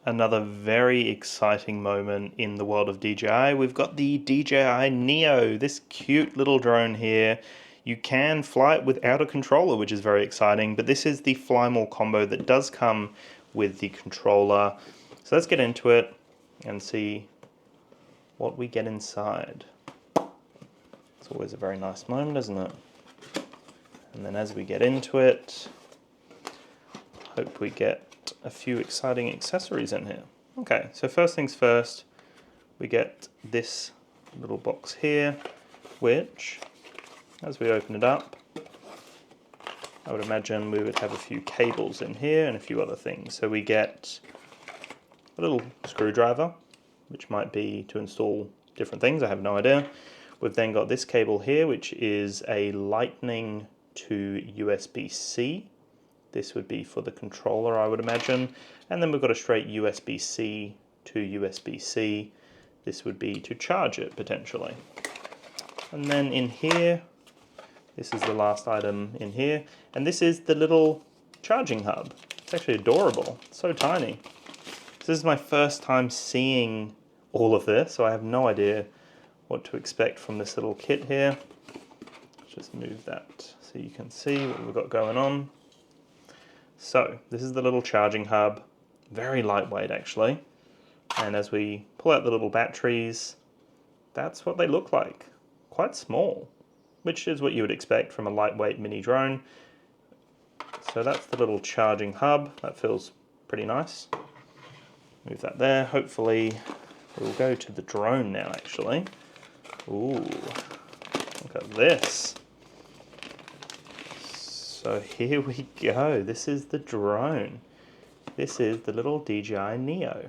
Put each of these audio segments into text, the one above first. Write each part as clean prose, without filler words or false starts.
Another very exciting moment in the world of DJI. We've got the DJI Neo, this cute little drone here. You can fly it without a controller, which is very exciting, but this is the Fly More combo that does come with the controller. So let's get into it and see what we get inside. It's always a very nice moment, isn't it? And then as we get into it, hope we get a few exciting accessories in here. Okay, so first things first, we get this little box here, which, as we open it up, I would imagine we would have a few cables in here and a few other things. So we get a little screwdriver, which might be to install different things, I have no idea. We've then got this cable here, which is a Lightning to USB-C. This would be for the controller, I would imagine. And then we've got a straight USB-C to USB-C. This would be to charge it, potentially. And then in here, this is the last item in here. And this is the little charging hub. It's actually adorable. It's so tiny. This is my first time seeing all of this, so I have no idea what to expect from this little kit here. Let's just move that so you can see what we've got going on. So this is the little charging hub, very lightweight actually, and as we pull out the little batteries, that's what they look like, quite small, which is what you would expect from a lightweight mini drone. So that's the little charging hub, that feels pretty nice. Move that there, hopefully we'll go to the drone now actually. Ooh, look at this. So here we go, this is the drone. This is the little DJI Neo.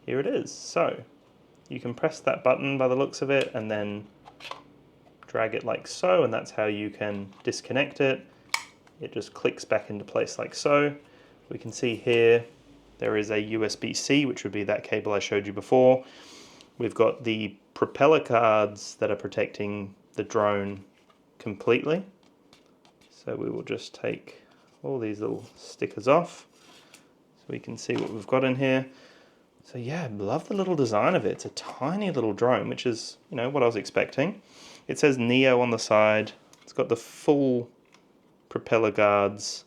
Here it is. So you can press that button by the looks of it and then drag it like so, and that's how you can disconnect it. It just clicks back into place like so. We can see here there is a USB-C, which would be that cable I showed you before. We've got the propeller guards that are protecting the drone completely. So we will just take all these little stickers off so we can see what we've got in here. So yeah, love the little design of it. It's a tiny little drone, which is, you know, what I was expecting. It says Neo on the side. It's got the full propeller guards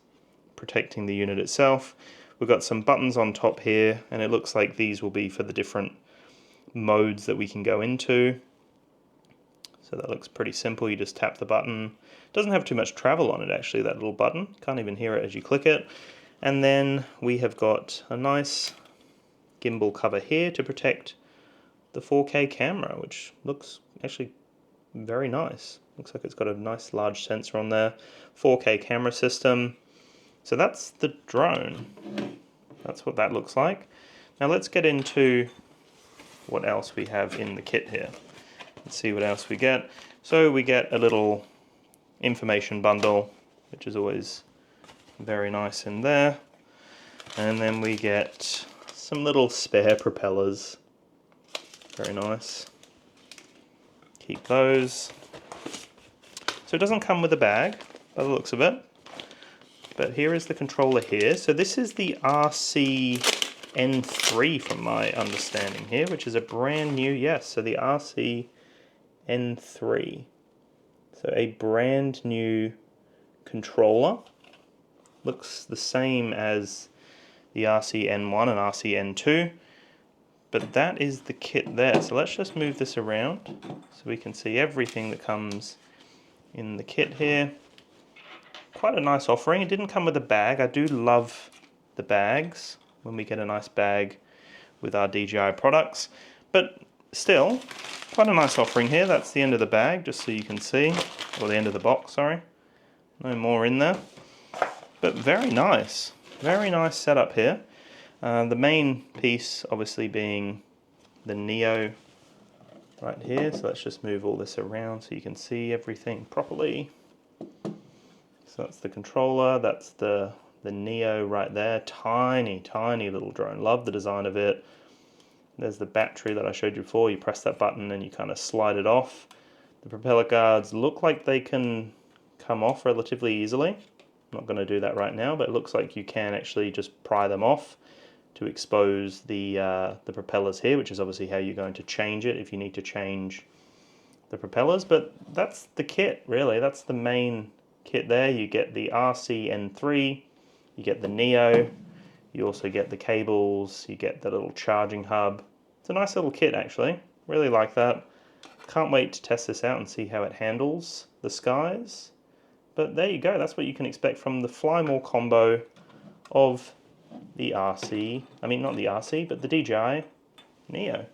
protecting the unit itself. We've got some buttons on top here, and it looks like these will be for the different modes that we can go into. So that looks pretty simple. You just tap the button. Doesn't have too much travel on it actually, that little button. Can't even hear it as you click it. And then we have got a nice gimbal cover here to protect the 4K camera, which looks actually very nice. Looks like it's got a nice large sensor on there. 4K camera system. So that's the drone. That's what that looks like. Now let's get into what else we have in the kit here. Let's see what else we get. So we get a little information bundle, which is always very nice in there. And then we get some little spare propellers. Very nice. Keep those. So it doesn't come with a bag, by the looks of it. But here is the controller here. So this is the RC-N3 from my understanding here, which is a brand new, yes, so the RC-N3. So a brand new controller. Looks the same as the RC-N1 and RC-N2. But that is the kit there. So let's just move this around so we can see everything that comes in the kit here. Quite a nice offering. It didn't come with a bag. I do love the bags when we get a nice bag with our DJI products. But still, quite a nice offering here. That's the end of the bag, just so you can see. Or the end of the box, sorry. No more in there. But very nice. Very nice setup here. The main piece obviously being the Neo right here. So let's just move all this around so you can see everything properly. So that's the controller, that's the Neo right there. Tiny, tiny little drone. Love the design of it. There's the battery that I showed you before. You press that button and you kind of slide it off. The propeller guards look like they can come off relatively easily. I'm not going to do that right now, but it looks like you can actually just pry them off to expose the propellers here, which is obviously how you're going to change it if you need to change the propellers. But that's the kit, really. That's the main kit there. You get the RCN3, you get the Neo, you also get the cables, you get the little charging hub. It's a nice little kit, actually. Really like that. Can't wait to test this out and see how it handles the skies. But there you go, that's what you can expect from the Fly More combo of the RC, I mean not the RC, but the DJI Neo.